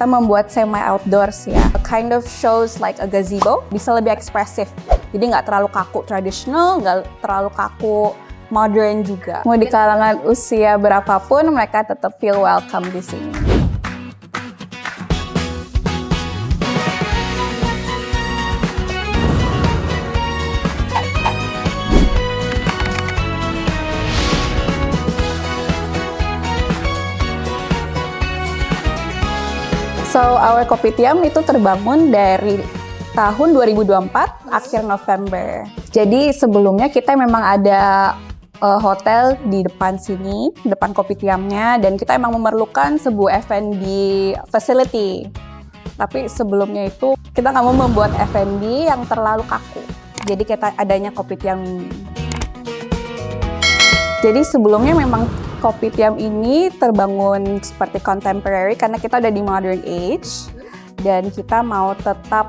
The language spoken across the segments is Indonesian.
Kita membuat semi outdoors ya, kind of shows like a gazebo, bisa lebih ekspresif. Jadi nggak terlalu kaku tradisional, nggak terlalu kaku modern juga. Mau di kalangan usia berapapun, mereka tetap feel welcome di sini. So, our Kopitiam itu terbangun dari tahun 2024, akhir November. Jadi sebelumnya kita memang ada hotel di depan sini, depan Kopitiamnya, dan kita emang memerlukan sebuah F&B facility. Tapi sebelumnya itu kita nggak mau membuat F&B yang terlalu kaku. Jadi kita adanya Kopitiam ini. Jadi sebelumnya memang Kopitiam ini terbangun seperti contemporary karena kita udah di modern age dan kita mau tetap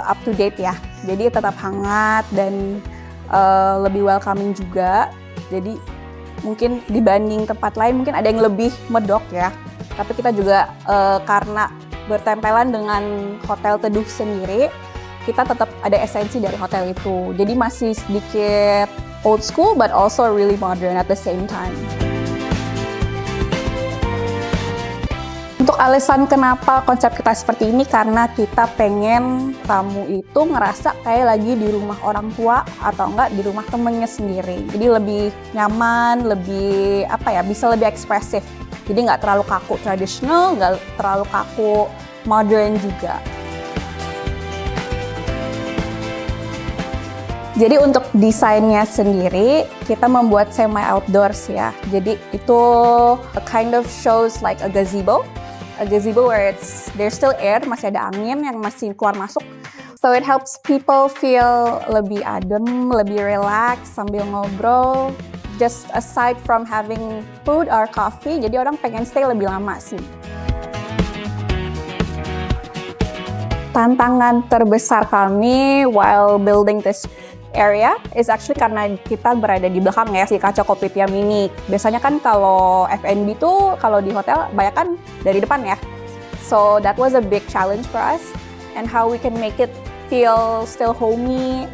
up to date ya. Jadi tetap hangat dan lebih welcoming juga. Jadi mungkin dibanding tempat lain mungkin ada yang lebih medok ya. Tapi kita juga karena bertempelan dengan Hotel Teduh sendiri, kita tetap ada esensi dari hotel itu. Jadi masih sedikit old school but also really modern at the same time. Untuk alasan kenapa konsep kita seperti ini, karena kita pengen tamu itu ngerasa kayak lagi di rumah orang tua atau enggak di rumah temennya sendiri. Jadi lebih nyaman, lebih bisa lebih ekspresif. Jadi nggak terlalu kaku tradisional, nggak terlalu kaku modern juga. Jadi untuk desainnya sendiri, kita membuat semi outdoors ya. Jadi itu kind of shows like a gazebo. A gazebo where there's still air, masih ada angin yang masih keluar masuk. So it helps people feel lebih adem, lebih relax sambil ngobrol. Just aside from having food or coffee, jadi orang pengen stay lebih lama sih. Tantangan terbesar kami while building this area is actually karena kita berada di belakang ya si Kachou Kopitiam ini. Biasanya kan kalau F&B tuh kalau di hotel banyak kan dari depan ya. So that was a big challenge for us and how we can make it feel still homey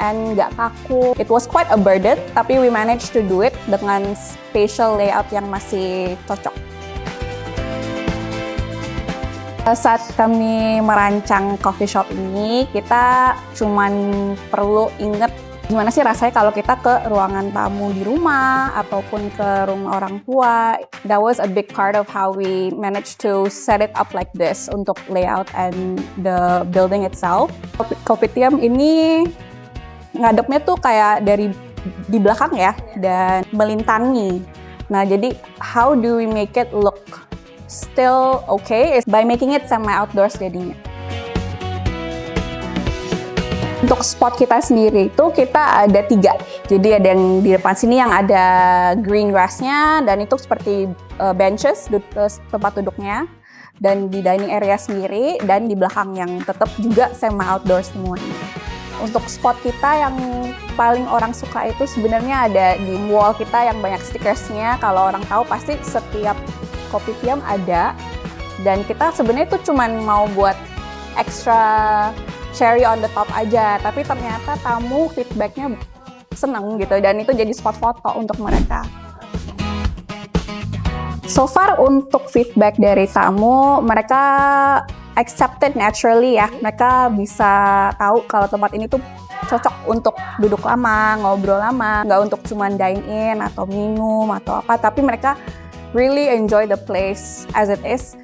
and nggak kaku. It was quite a burden tapi we managed to do it dengan spatial layout yang masih cocok. Saat kami merancang coffee shop ini, kita cuman perlu inget gimana sih rasanya kalau kita ke ruangan tamu di rumah ataupun ke rumah orang tua. That was a big part of how we managed to set it up like this untuk layout and the building itself. Kopitiam ini ngadepnya tuh kayak dari di belakang ya dan melintangi. Nah, jadi how do we make it look still okay is by making it semi outdoors jadinya. Untuk spot kita sendiri itu kita ada 3. Jadi ada yang di depan sini yang ada green grass-nya dan itu seperti benches, tempat duduknya. Dan di dining area sendiri dan di belakang yang tetap juga semi outdoors semuanya. Untuk spot kita yang paling orang suka itu sebenarnya ada di wall kita yang banyak stickersnya. Kalau orang tahu pasti setiap Kopitiam ada, dan kita sebenarnya itu cuman mau buat extra cherry on the top aja, tapi ternyata tamu feedbacknya seneng gitu, dan itu jadi spot foto untuk mereka. So far untuk feedback dari tamu, mereka accepted naturally ya, mereka bisa tahu kalau tempat ini tuh cocok untuk duduk lama, ngobrol lama, nggak untuk cuman dine in atau minum atau apa, tapi mereka really enjoy the place as it is.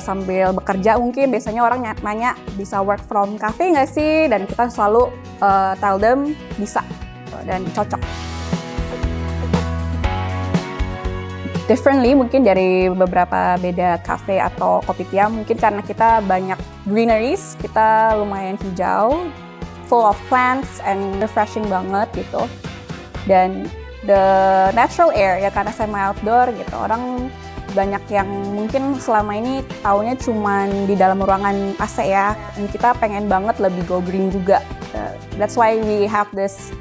Sambil bekerja mungkin biasanya orang nanya bisa work from cafe nggak sih, dan kita selalu tell them bisa dan cocok. Differently mungkin dari beberapa beda cafe atau Kopitiam, mungkin karena kita banyak greeneries, kita lumayan hijau, full of plants and refreshing banget gitu. Dan the natural air ya, karena semi outdoor gitu, orang banyak yang mungkin selama ini taunya cuman di dalam ruangan AC ya, dan kita pengen banget lebih go green juga. That's why we have this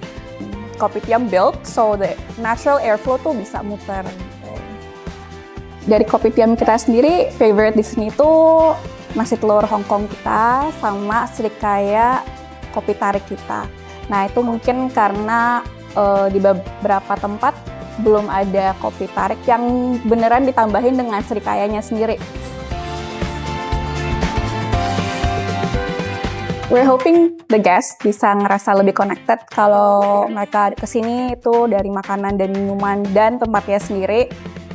Kopitiam built so the natural airflow tuh bisa muter. Dari Kopitiam kita sendiri, favorite di sini itu nasi telur Hongkong kita sama serikaya kopi tarik kita. Nah, itu mungkin karena di beberapa tempat belum ada kopi tarik yang beneran ditambahin dengan serikayanya sendiri. We're hoping the guests bisa ngerasa lebih connected kalau mereka kesini itu dari makanan dan minuman dan tempatnya sendiri.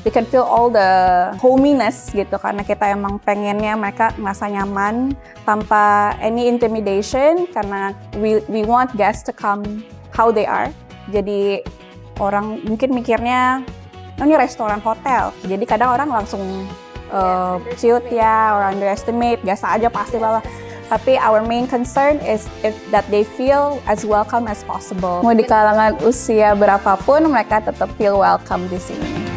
They can feel all the hominess gitu, karena kita emang pengennya mereka merasa nyaman tanpa any intimidation, karena we want guests to come how they are. Jadi orang mungkin mikirnya, oh, ini restoran hotel, jadi kadang orang langsung ciut ya, or underestimate, biasa aja pasti lah. Tapi our main concern is that they feel as welcome as possible. Mau di kalangan usia berapapun, mereka tetap feel welcome di sini.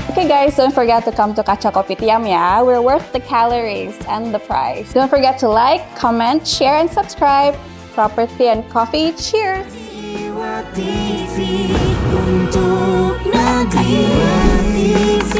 Okay guys, don't forget to come to Kachou Kopitiam ya. We're worth the calories and the price. Don't forget to like, comment, share, and subscribe. Property and coffee, cheers! IWA TV untuk negeri. IWA TV.